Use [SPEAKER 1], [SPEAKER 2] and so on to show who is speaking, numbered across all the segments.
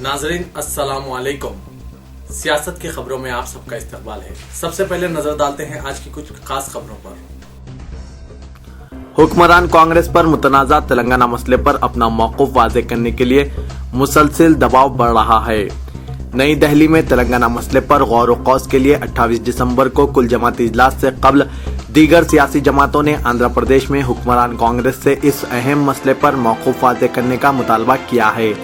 [SPEAKER 1] नाजरीन अस्सलाम वालेकुम। सियासत की खबरों में आप सबका इस्तकबाल है। सबसे पहले नजर डालते हैं आज की कुछ खास खबरों पर।
[SPEAKER 2] हुक्मरान कांग्रेस पर मुतनाज़ा तेलंगाना मसले पर अपना मौक़िफ़ वाज़ेह करने के लिए मुसलसिल दबाव बढ़ रहा है। नई दिल्ली में तेलंगाना मसले पर गौर व कौस के लिए 28 दिसंबर को कुल जमाती इजलास से कबल दीगर सियासी जमातों ने आंध्र प्रदेश में हुक्मरान कांग्रेस से इस अहम मसले पर मौक़िफ़ वाज़ेह करने का मुतालबा किया है।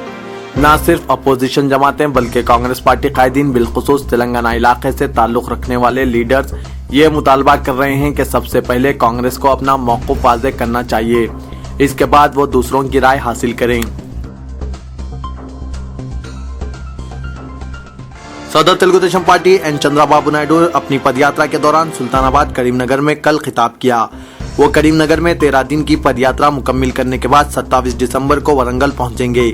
[SPEAKER 2] न सिर्फ अपोजिशन जमातें बल्कि कांग्रेस पार्टी कायदीन बिलखुसूस तेलंगाना इलाके से ताल्लुक रखने वाले लीडर्स ये मुतालबा कर रहे हैं कि सबसे पहले कांग्रेस को अपना मौक़िफ़ वाज़ेह करना चाहिए, इसके बाद वो दूसरों की राय हासिल करें। सदर तेलुगु देशम पार्टी एन चंद्रबाबू नायडू अपनी पदयात्रा के दौरान सुल्तानाबाद करीमनगर में कल खिताब किया। वो करीमनगर में 13 दिन की पदयात्रा मुकम्मिल करने के बाद 27 दिसंबर को वरंगल पहुंचेंगे।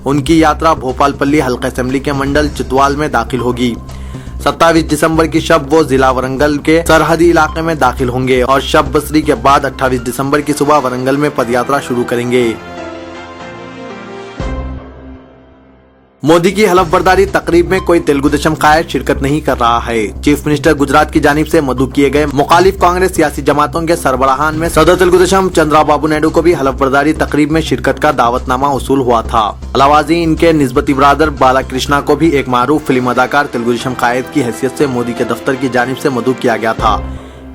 [SPEAKER 2] उनकी यात्रा भोपालपल्ली हल्का असेंबली के मंडल चितवाल में दाखिल होगी। 27 दिसंबर की शब वो जिला वरंगल के सरहदी इलाके में दाखिल होंगे और शब बसरी के बाद 28 दिसंबर की सुबह वरंगल में पदयात्रा शुरू करेंगे। मोदी की हलफबर्दारी तकरीब में कोई तेलुगु देशम कायद शिरकत नहीं कर रहा है। चीफ मिनिस्टर गुजरात की जानिब से मदऊ किए गए मुखालिफ कांग्रेस सियासी जमातों के सरबराहान में सदर तेलुगु देशम चंद्रबाबू नायडू को भी हलफबर्दारी तकरीब में शिरकत का दावतनामा उसूल हुआ था। अलावाजी इनके निस्बती ब्रादर बालाकृष्णा को भी एक मारूफ फिल्म अदाकार तेलुगु देशम कायद की हैसियत से मोदी के दफ्तर की जानिब से मदऊ किया गया था,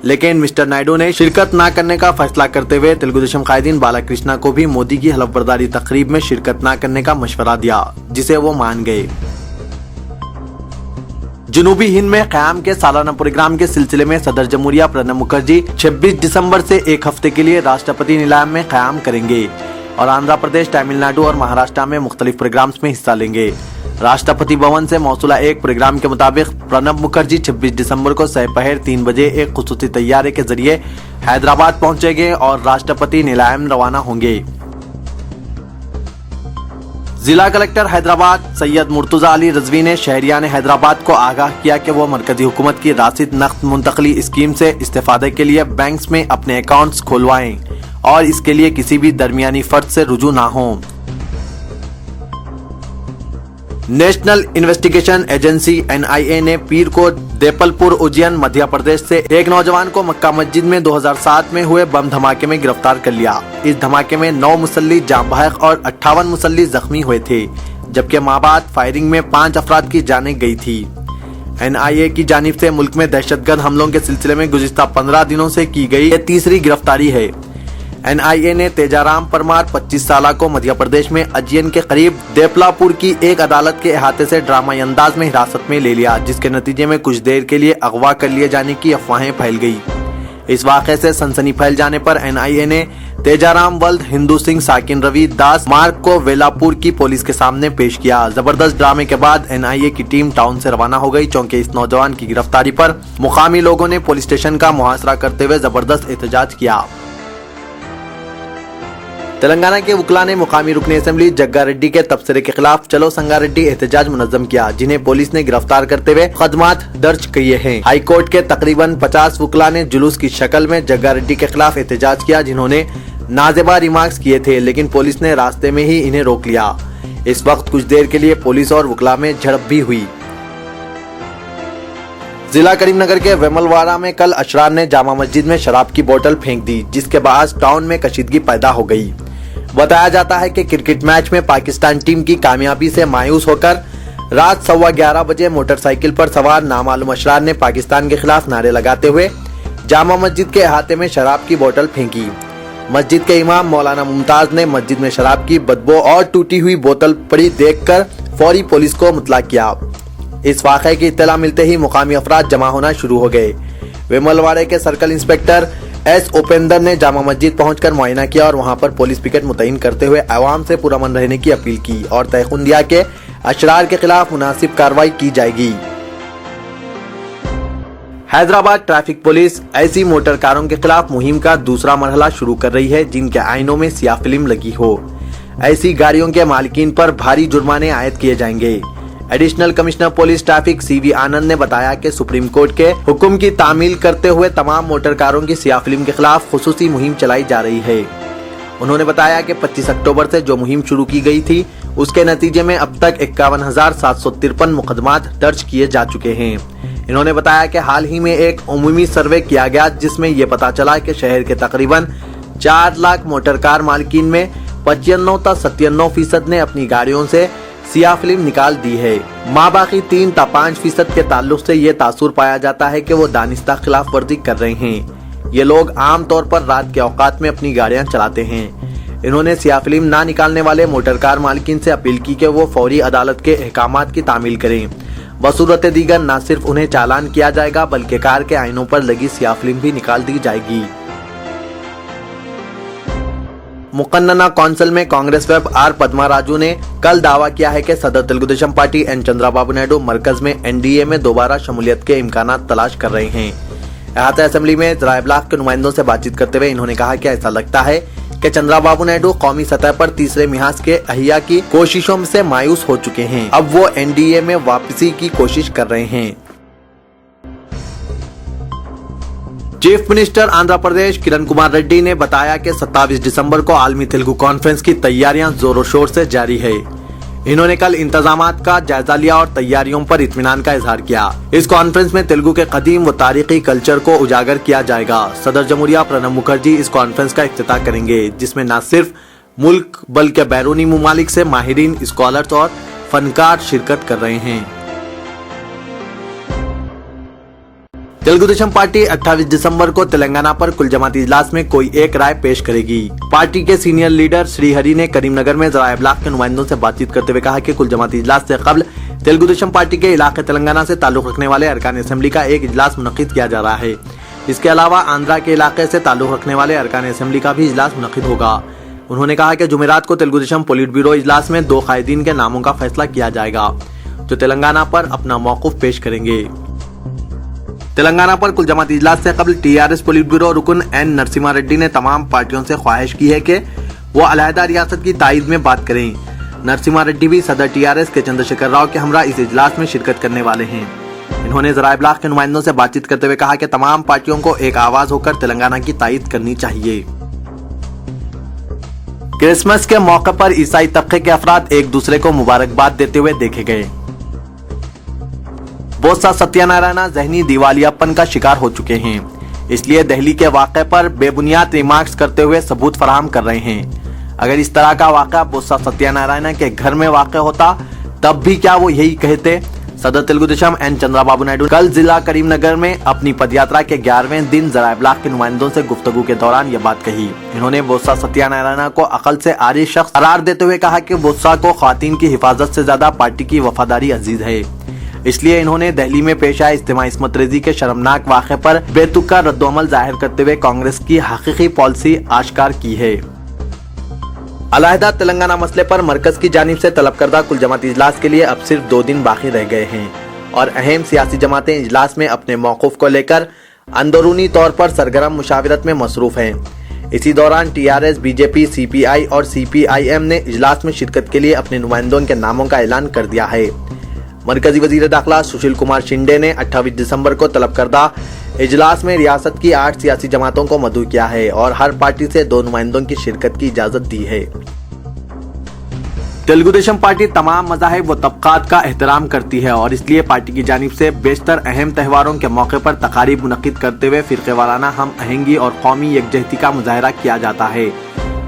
[SPEAKER 2] लेकिन मिस्टर नायडू ने शिरकत न करने का फैसला करते हुए तेलुगु देशम कायदीन बालाकृष्णा को भी मोदी की हलफबर्दारी तकरीब में शिरकत न करने का मशवरा दिया, जिसे वो मान गए। जनूबी हिंद में क़याम के सालाना प्रोग्राम के सिलसिले में सदर जमहूरिया प्रणब मुखर्जी 26 दिसंबर से एक हफ्ते के लिए राष्ट्रपति निलाम में क़याम करेंगे और आंध्र प्रदेश, तमिलनाडु और महाराष्ट्र में मुख्तलिफ प्रोग्राम्स में हिस्सा लेंगे। राष्ट्रपति भवन से मौसूला एक प्रोग्राम के मुताबिक प्रणब मुखर्जी 26 दिसंबर को सपहर 3 बजे एक खुसूसी तैयारे के जरिए हैदराबाद पहुंचेंगे और राष्ट्रपति निलायम रवाना होंगे। जिला कलेक्टर हैदराबाद सैयद मुर्तुजा अली रजवी ने शहरियान हैदराबाद को आगाह किया कि वो मरकजी हुकूमत की राशिद नक़द मुंतकली स्कीम से इस्तेफादे के लिए बैंक्स में अपने अकाउंट्स खुलवाएं और इसके लिए किसी भी दरमियानी फर्द से रुजू ना हो। नेशनल इन्वेस्टिगेशन एजेंसी NIA ने पीर को देपलपुर उज्जैन मध्य प्रदेश से एक नौजवान को मक्का मस्जिद में 2007 में हुए बम धमाके में गिरफ्तार कर लिया। इस धमाके में 9 मुसल्ली जाँ बहक और 58 मुसल्ली जख्मी हुए थे, जबकि माबाद फायरिंग में 5 अफराद की जानें गई थी। NIA की जानिब से मुल्क में दहशतगर्द हमलों के सिलसिले में गुज़िश्ता 15 दिनों से की गई ये तीसरी गिरफ्तारी है। NIA ने तेजाराम परमार 25 साल को मध्य प्रदेश में अजियन के करीब देपलापुर की एक अदालत के अहाते से ड्रामाई अंदाज में हिरासत में ले लिया, जिसके नतीजे में कुछ देर के लिए अगवा कर लिए जाने की अफवाहें फैल गई। इस वाक़े से सनसनी फैल जाने पर NIA ने तेजाराम वल्द हिंदू सिंह साकिन रवि दास मार्ग को वेलापुर की पुलिस के सामने पेश किया। जबरदस्त ड्रामे के बाद NIA की टीम टाउन से रवाना हो गई, क्योंकि इस नौजवान की गिरफ्तारी पर मुकामी लोगों ने पुलिस स्टेशन का मुहासरा करते हुए जबरदस्त एहतजाज किया। तेलंगाना के वकला ने मुकामी रुकनी असेंबली जग्गा रेड्डी के तबसरे के खिलाफ चलो संगारेड्डी एहतजाज मुनज़्ज़म किया, जिन्हें पुलिस ने गिरफ्तार करते हुए मुकदमात दर्ज किए हैं। हाई कोर्ट के तकरीबन 50 वकला ने जुलूस की शक्ल में जग्गा रेड्डी के खिलाफ एहतजाज किया, जिन्होंने नाजेबा रिमार्क्स किए थे, लेकिन पुलिस ने रास्ते में ही इन्हें रोक लिया। इस वक्त कुछ देर के लिए पुलिस और वकला में झड़प भी हुई। जिला करीमनगर के वेमलवाड़ा में कल अशरार ने जामा मस्जिद में शराब की बोतल फेंक दी, जिसके बाद टाउन में कशीदगी पैदा हो गई। बताया जाता है कि क्रिकेट मैच में पाकिस्तान टीम की कामयाबी से मायूस होकर रात 11:15 बजे मोटरसाइकिल पर सवार नामालूम अशरार ने पाकिस्तान के खिलाफ नारे लगाते हुए जामा मस्जिद के अहाते में शराब की बोतल फेंकी। मस्जिद के इमाम मौलाना मुमताज ने मस्जिद में शराब की बदबू और टूटी हुई बोतल पड़ी देखकर फौरी पुलिस को मुतला किया। इस वाक़े की इत्तला मिलते ही मुकामी अफराद जमा होना शुरू हो गए। वेमलवाड़े के सर्कल इंस्पेक्टर S उपेंद्र ने जामा मस्जिद पहुंचकर मुआयना किया और वहां पर पुलिस पिकेट मुतय्यन करते हुए अवाम से पुरअमन रहने की अपील की और तयखुन दिया कि अशरार के खिलाफ मुनासिब कार्रवाई की जाएगी। हैदराबाद ट्रैफिक पुलिस ऐसी मोटर कारों के खिलाफ मुहिम का दूसरा मरहला शुरू कर रही है, जिनके आईनों में सियाह फिल्म लगी हो। ऐसी गाड़ियों के मालिकीन पर भारी जुर्माने आयद किए जाएंगे। Additional commissioner police traffic CV आनंद ने बताया कि सुप्रीम कोर्ट के हुक्म की तामील करते हुए तमाम मोटर कारों की सियाह फिल्म के खिलाफ खुसूसी मुहिम चलाई जा रही है। उन्होंने बताया कि 25 अक्टूबर से जो मुहिम शुरू की गई थी उसके नतीजे में अब तक 51,753 मुकदमात दर्ज किए जा चुके हैं। इन्होंने बताया कि हाल ही में एक उमूमी सर्वे किया गया जिसमें ये पता चला कि शहर के तकरीबन 4 लाख मोटर कार मालकीन में 95-97% ने अपनी गाड़ियों से सियाह फिल्म निकाल दी है। बाकी 3-5% के ताल्लुक से ये तासुर पाया जाता है कि वो दानिस्ता खिलाफ वर्जी कर रहे हैं। ये लोग आम तौर पर रात के औकात में अपनी गाड़ियां चलाते हैं। इन्होंने सियाह फिल्म ना निकालने वाले मोटर कार मालकीन से अपील की कि वो फौरी अदालत के अहकामात की तामील करें। बसूरत दीगर न सिर्फ उन्हें चालान किया जाएगा बल्कि कार के आइनों पर लगी सियाह फिल्म भी निकाल दी जाएगी। मुकन्नना कौंसिल में कांग्रेस वेब आर पद्मा राजू ने कल दावा किया है कि सदर तेलुगुदेशम पार्टी एन चंद्रबाबू नायडू मरकज में एनडीए में दोबारा शमूलियत के इम्कानात तलाश कर रहे हैं। अहाता असेंबली में ज़राए इब्लाग के नुमाइंदों से बातचीत करते हुए इन्होंने कहा कि ऐसा लगता है कि चंद्रबाबू नायडू कौमी सतह पर तीसरे मिहाज के अहिया की कोशिशों से मायूस हो चुके हैं। अब वो एनडीए में वापसी की कोशिश कर रहे हैं। चीफ मिनिस्टर आंध्र प्रदेश किरण कुमार रेड्डी ने बताया कि 27 दिसंबर को आलमी तेलुगु कॉन्फ्रेंस की तैयारियां जोरों शोर से जारी है। इन्होंने कल इंतजामात का जायजा लिया और तैयारियों पर इत्मीनान का इजहार किया। इस कॉन्फ्रेंस में तेलुगु के कदीम व तारीखी कल्चर को उजागर किया जाएगा। सदर जमहूरिया प्रणब मुखर्जी इस कॉन्फ्रेंस का इफ्तिताह करेंगे जिसमें न सिर्फ मुल्क बल्कि बैरूनी मुमालिक से माहिरीन, स्कॉलर्स और फनकार शिरकत कर रहे हैं। तेलुगुदेशम पार्टी 28 दिसंबर को तेलंगाना पर कुल जमाती इजलास में कोई एक राय पेश करेगी। पार्टी के सीनियर लीडर श्रीहरि ने करीमनगर में ज़राए इब्लाग के नुमाइंदों से बातचीत करते हुए कहा कि कुल जमाती इजलास से कबल तेलुगुदेशम पार्टी के इलाके तेलंगाना से ताल्लुक रखने वाले अरकान असेंबली का एक इजलास मुनक्किद किया जा रहा है। इसके अलावा आंध्रा के इलाके से ताल्लुक रखने वाले अरकान असेंबली का भी इजलास मुनक्किद होगा। उन्होंने कहा कि जुमेरात को तेलुगुदेशम पोलिट ब्यूरो इजलास में 2 कायदीन के नामों का फैसला किया जाएगा जो तेलंगाना पर अपना मौक़िफ़ पेश करेंगे। तेलंगाना पर कुल जमाती इजलास से कबल टीआरएस पोलिट ब्यूरो रुकन एन नरसिम्हा रेड्डी ने तमाम पार्टियों से ख्वाहिश की है कि वो अलहदा रियासत की ताईद में बात करें। नरसिम्हा रेड्डी भी सदर टीआरएस के चंद्रशेखर राव के हमरा इस इजलास में शिरकत करने वाले हैं। इन्होंने ज़राए इब्लाग के नुमाइंदों से बातचीत करते हुए कहा कि तमाम पार्टियों को एक आवाज होकर तेलंगाना की ताईद करनी चाहिए। क्रिसमस के मौके पर ईसाई तबके के अफराद एक दूसरे को मुबारकबाद देते हुए देखे गए। बोस्सा सत्यानारायण जहनी दिवालियापन का शिकार हो चुके हैं, इसलिए दिल्ली के वाक़े पर बेबुनियाद रिमार्क्स करते हुए सबूत फराहम कर रहे हैं। अगर इस तरह का वाक़ा बोस्सा सत्यानारायण के घर में वाक़ होता तब भी क्या वो यही कहते। सदर तेलुगुदेशम एन चंद्रबाबू नायडू कल जिला करीमनगर में अपनी पदयात्रा के 11वें दिन ज़राए इब्लाग के नुमाइंदों से गुफ्तगू के दौरान ये बात कही। इन्होंने बोस्सा सत्यानारायण को अकल से आरी शख्स करार देते हुए कहा कि बोस्सा को ख्वातीन की हिफाजत से ज्यादा पार्टी की वफादारी अजीज है, इसलिए इन्होंने दिल्ली में पेश आए इज्तिमाई इस्मत रेजी के शर्मनाक वाक़े पर बेतुका रद्दोअमल जाहिर करते हुए कांग्रेस की हकीकी पॉलिसी आश्कार की है। अलहदा तेलंगाना मसले पर मरकज की जानिब से तलब करदा कुल जमाती इजलास के लिए अब सिर्फ 2 दिन बाकी रह गए हैं और अहम सियासी जमातें इजलास में अपने मौक़िफ़ को लेकर अंदरूनी तौर पर सरगर्म मुशावरत में मसरूफ हैं। इसी दौरान टीआरएस, बीजेपी, सीपीआई और सीपीआईएम ने इजलास में शिरकत के लिए अपने नुमाइंदों के नामों का ऐलान कर दिया है। मरकजी वजीर दाखिला सुशील कुमार शिंदे ने 28 दिसंबर को तलब करदा इजलास में रियासत की 8 सियासी जमातों को मदऊ किया है और हर पार्टी से 2 नुमाइंदों की शिरकत की इजाजत दी है। तेलुगुदेशम पार्टी तमाम मज़ाहिब व तबक़ात का एहतराम करती है और इसलिए पार्टी की जानिब से बेशतर अहम त्योहारों के मौके पर तकारीब मुनक्किद करते हुए फ़िरक़ेवाराना हम आहंगी और कौमी यकजहती का मुजाहरा किया जाता है।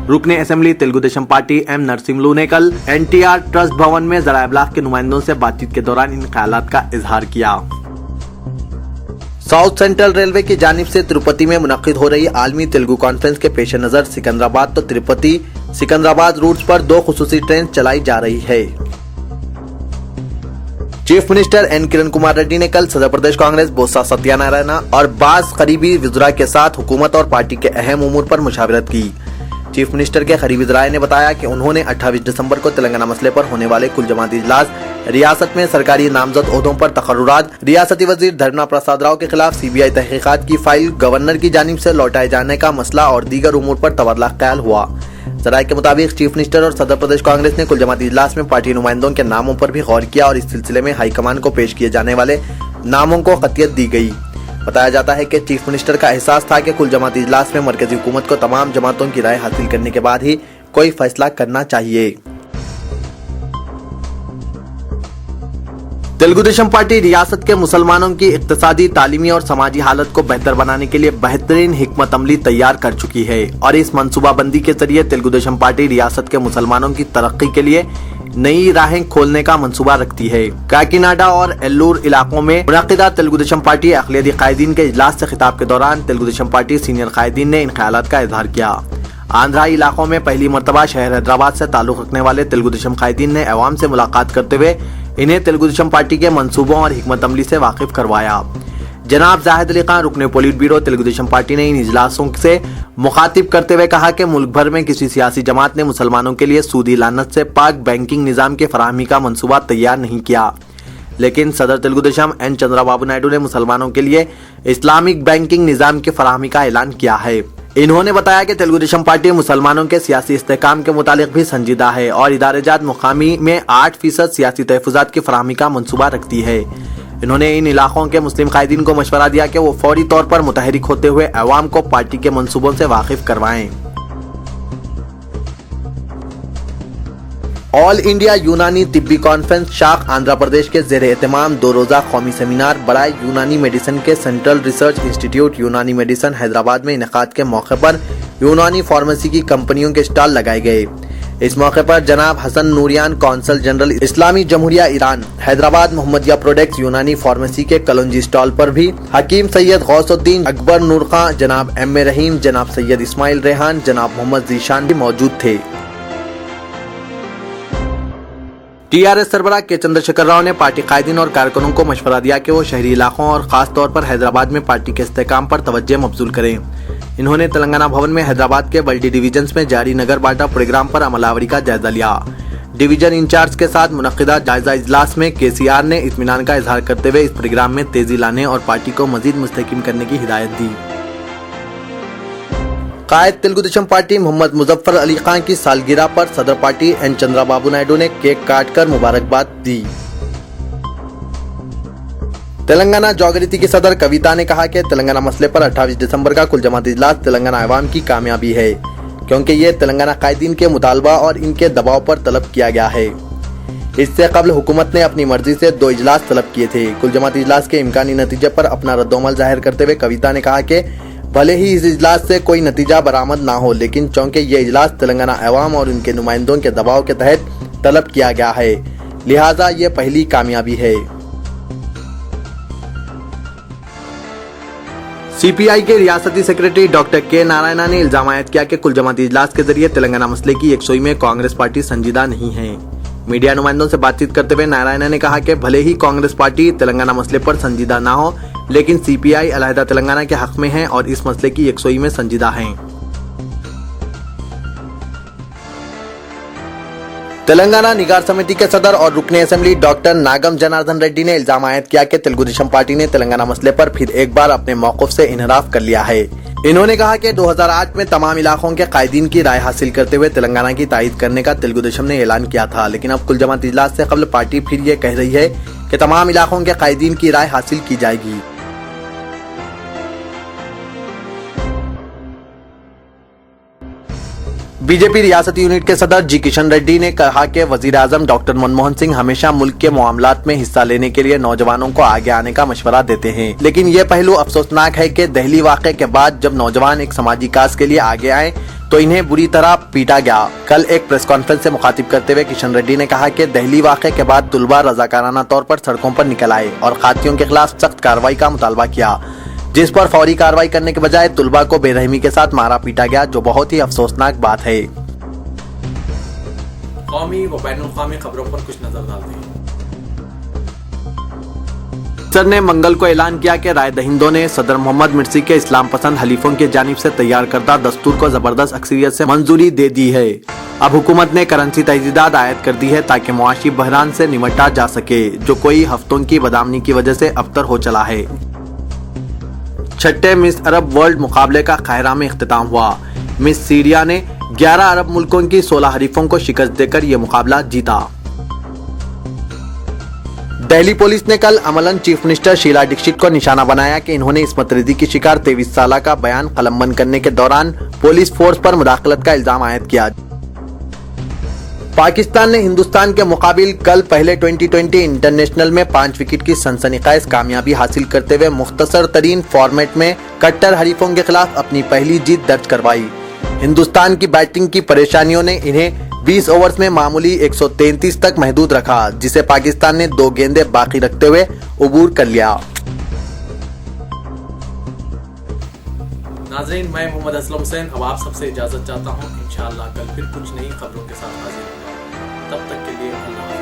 [SPEAKER 2] रुकने assembly Telugu Desam party M Narasimhulu ने कल एनटीआर ट्रस्ट भवन में ज़राए इब्लाग के नुमाइंदों से बातचीत के दौरान इन ख्यालात का इजहार किया। साउथ सेंट्रल रेलवे की जानिब से तिरुपति में मुनक्किद हो रही आलमी तेलुगु कॉन्फ्रेंस के पेश नजर सिकंदराबाद तो तिरुपति सिकंदराबाद रूट्स पर 2 खुसूसी ट्रेन चलाई जा रही है। Chief minister N Kiran Kumar Reddy ने कल सदर प्रदेश कांग्रेस बोस्सा सत्यानारायण और बास करीबी वज़रा के साथ हुकूमत और पार्टी के अहम उमूर पर मुशावरत की। चीफ मिनिस्टर के करीबी ज़राए ने बताया कि उन्होंने 28 दिसंबर को तेलंगाना मसले पर होने वाले कुल जमाती इजलास, रियासत में सरकारी नामजद ओहदों पर तकर्रुरात, रियासती वजीर धर्मना प्रसाद राव के खिलाफ सीबीआई तहकीकात की फाइल, गवर्नर की जानिब से लौटाए जाने का मसला और दीगर उमूर पर तबादला ख्याल हुआ। ज़राए के मुताबिक चीफ मिनिस्टर और सदर प्रदेश कांग्रेस ने कुल जमाती इजलास में पार्टी नुमाइंदों के नामों पर भी गौर किया और इस सिलसिले में हाईकमान को पेश किए जाने वाले नामों को खतियत दी गई। بتایا جاتا ہے کہ چیف منسٹر کا احساس تھا کہ کل جماعتی اجلاس میں مرکزی حکومت کو تمام جماعتوں کی رائے حاصل کرنے کے بعد ہی کوئی فیصلہ کرنا چاہیے۔ تلگو دیشم پارٹی ریاست کے مسلمانوں کی اقتصادی، تعلیمی اور سماجی حالت کو بہتر بنانے کے لیے بہترین حکمت عملی تیار کر چکی ہے اور اس منصوبہ بندی کے ذریعے تلگو دیشم پارٹی ریاست کے مسلمانوں کی ترقی کے لیے نئی راہیں کھولنے کا منصوبہ رکھتی ہے۔ کاکیناڈا اور ایلور علاقوں میں منعقدہ تلگو دیشم پارٹی اقلیتی قائدین کے اجلاس سے خطاب کے دوران تلگو دیشم پارٹی سینئر قائدین نے ان خیالات کا اظہار کیا۔ آندھرائی علاقوں میں پہلی مرتبہ شہر حیدرآباد سے تعلق رکھنے والے تلگو دیشم قائدین نے عوام سے ملاقات کرتے ہوئے انہیں تلگو دیشم پارٹی کے منصوبوں اور حکمت عملی سے واقف کروایا۔ جناب زاہد علی خان رکن پولیٹ بیورو تلگو دیشم پارٹی نے ان اجلاسوں سے مخاطب کرتے ہوئے کہا کہ ملک بھر میں کسی سیاسی جماعت نے مسلمانوں کے لیے سودی لعنت سے پاک بینکنگ نظام کی فراہمی کا منصوبہ تیار نہیں کیا، لیکن صدر تلگو دیشم این چندرا بابو نائیڈو نے مسلمانوں کے لیے اسلامک بینکنگ نظام کی فراہمی کا اعلان کیا ہے۔ انہوں نے بتایا کہ تلگو دیشم پارٹی مسلمانوں کے سیاسی استحکام کے متعلق بھی سنجیدہ ہے اور ادارے جات مقامی میں 8% سیاسی تحفظات کی فراہمی کا منصوبہ رکھتی ہے۔ انہوں نے ان علاقوں کے مسلم قائدین کو مشورہ دیا کہ وہ فوری طور پر متحرک ہوتے ہوئے عوام کو پارٹی کے منصوبوں سے واقف کروائیں۔ آل انڈیا یونانی طبی کانفرنس شاخ آندھرا پردیش کے زیر اہتمام 2 روزہ قومی سیمینار برائے یونانی میڈیسن کے سینٹرل ریسرچ انسٹی ٹیوٹ یونانی میڈیسن حیدرآباد میں انعقاد کے موقع پر یونانی فارمیسی کی کمپنیوں کے اسٹال لگائے گئے۔ اس موقع پر جناب حسن نوریان کونسل جنرل اسلامی جمہوریہ ایران حیدرآباد محمدیہ پروڈکٹس یونانی فارمیسی کے کلونجی اسٹال پر بھی حکیم سید غوث الدین اکبر نور خان، جناب ایم اے رحیم، جناب سید اسماعیل ریحان، جناب محمد ذیشان بھی موجود تھے۔ ٹی آر ایس سربراہ کے چندرشیکھر راؤ نے پارٹی قائدین اور کارکنوں کو مشورہ دیا کہ وہ شہری علاقوں اور خاص طور پر حیدرآباد میں پارٹی کے استحکام پر توجہ مبذول کریں۔ انہوں نے تلنگانہ بھون میں حیدرآباد کے ملٹی ڈویژنز میں جاری نگر باٹا پروگرام پر عمل آوری کا جائزہ لیا۔ ڈویژن انچارج کے ساتھ منعقدہ جائزہ اجلاس میں کے سی آر نے اطمینان کا اظہار کرتے ہوئے اس پروگرام میں تیزی لانے اور پارٹی کو مزید مستحکم کرنے کی ہدایت دی۔ قائد تلگو دیشم پارٹی محمد مظفر علی خان کی سالگرہ پر صدر پارٹی این چندرا بابو نائیڈو نے کیک کاٹ کر مبارکباد دی۔ تلنگانہ جاگرتی کی صدر کویتا نے کہا کہ تلنگانہ مسئلے پر 28 دسمبر کا کل جماعتی اجلاس تلنگانہ عوام کی کامیابی ہے، کیونکہ یہ تلنگانہ قائدین کے مطالبہ اور ان کے دباؤ پر طلب کیا گیا ہے۔ اس سے قبل حکومت نے اپنی مرضی سے 2 اجلاس طلب کیے تھے۔ کل جماعتی اجلاس کے امکانی نتیجے پر اپنا رد و عمل ظاہر کرتے ہوئے کویتا نے کہا کہ بھلے ہی اس اجلاس سے کوئی نتیجہ برآمد نہ ہو، لیکن چونکہ یہ اجلاس تلنگانہ عوام اور ان کے نمائندوں کے دباؤ کے تحت طلب کیا گیا ہے، لہٰذا یہ پہلی کامیابی ہے۔ سی پی آئی کے ریاستی سیکریٹری ڈاکٹر کے نارائنا نے الزام عائد کیا کہ کل جماعتی اجلاس کے ذریعے تلنگانہ مسئلے کی یکسوئی میں کانگریس پارٹی سنجیدہ نہیں ہے۔ میڈیا نمائندوں سے بات چیت کرتے ہوئے نارائنا نے کہا کہ بھلے ہی کانگریس پارٹی تلنگانہ مسئلے پر سنجیدہ نہ ہو، لیکن سی پی آئی علیحدہ تلنگانہ کے حق میں ہے اور اس مسئلے کی یکسوئی میں سنجیدہ ہیں۔ تلنگانہ نگار سمیتی کے صدر اور رکن اسمبلی ڈاکٹر ناگم جناردن ریڈی نے الزام عائد کیا کہ تلگو دیشم پارٹی نے تلنگانہ مسئلے پر پھر ایک بار اپنے موقف سے انحراف کر لیا ہے۔ انہوں نے کہا کہ 2008 میں تمام علاقوں کے قائدین کی رائے حاصل کرتے ہوئے تلنگانہ کی تائید کرنے کا تلگو دیشم نے اعلان کیا تھا، لیکن اب کل جماعتی اجلاس سے قبل پارٹی پھر یہ کہہ رہی ہے کہ تمام علاقوں کے قائدین کی رائے حاصل کی جائے گی۔ بی جے پی ریاستی یونٹ کے صدر جی کشن ریڈی نے کہا کہ وزیر اعظم ڈاکٹر منموہن سنگھ ہمیشہ ملک کے معاملات میں حصہ لینے کے لیے نوجوانوں کو آگے آنے کا مشورہ دیتے ہیں، لیکن یہ پہلو افسوسناک ہے کہ دہلی واقعے کے بعد جب نوجوان ایک سماجی کاز کے لیے آگے آئے تو انہیں بری طرح پیٹا گیا۔ کل ایک پریس کانفرنس سے مخاطب کرتے ہوئے کشن ریڈی نے کہا کہ دہلی واقعے کے بعد طلباء رضاکارانہ طور پر سڑکوں پر نکل آئے اور قاتلوں کے خلاف سخت کارروائی کا مطالبہ کیا، جس پر فوری کارروائی کرنے کے بجائے طلباء کو بے رحمی کے ساتھ مارا پیٹا گیا، جو بہت ہی افسوسناک بات ہے۔
[SPEAKER 1] قومی و بین الاقوامی خبروں پر کچھ نظر ڈالتے ہیں۔
[SPEAKER 2] صدر نے منگل کو اعلان کیا کہ رائے دہندوں نے صدر محمد مرسی کے اسلام پسند حلیفوں کی جانب سے تیار کردہ دستور کو زبردست اکثریت سے منظوری دے دی ہے۔ اب حکومت نے کرنسی تجدیدات عائد کر دی ہے تاکہ معاشی بحران سے نمٹا جا سکے، جو کوئی ہفتوں کی بدامنی کی وجہ سے ابتر ہو چلا ہے۔ چھٹے مس عرب ورلڈ مقابلے کا قاہرہ میں اختتام ہوا۔ مس سیریا نے 11 عرب ملکوں کی 16 حریفوں کو شکست دے کر یہ مقابلہ جیتا۔ दिल्ली पुलिस ने कल अमलन चीफ मिनिस्टर शीला दीक्षित को निशाना बनाया कि इन्होंने इस्मत रेजी की शिकार 23 साल का बयान कलमबंद करने के दौरान पुलिस फोर्स पर मुदाखलत का इल्जाम आयद किया। पाकिस्तान ने हिंदुस्तान के मुकाबिल कल पहले T20 इंटरनेशनल में 5 विकेट की सनसनीखेज कामयाबी हासिल करते हुए मुख्तसर तरीन फॉर्मेट में कट्टर हरीफों के खिलाफ अपनी पहली जीत दर्ज करवाई। हिंदुस्तान की बैटिंग की परेशानियों ने इन्हें 20 ओवर्स में मामूली 133 तक महदूद रखा, जिसे पाकिस्तान ने 2 गेंदें बाकी रखते हुए अबूर कर लिया।
[SPEAKER 1] नाजरीन, मैं मोहम्मद असलम हुसैन अब आप सबसे इजाजत चाहता हूँ। इंशाअल्लाह कल फिर कुछ नई खबरों के साथ हाजिर होगा। तब तक के लिए अल्लाह।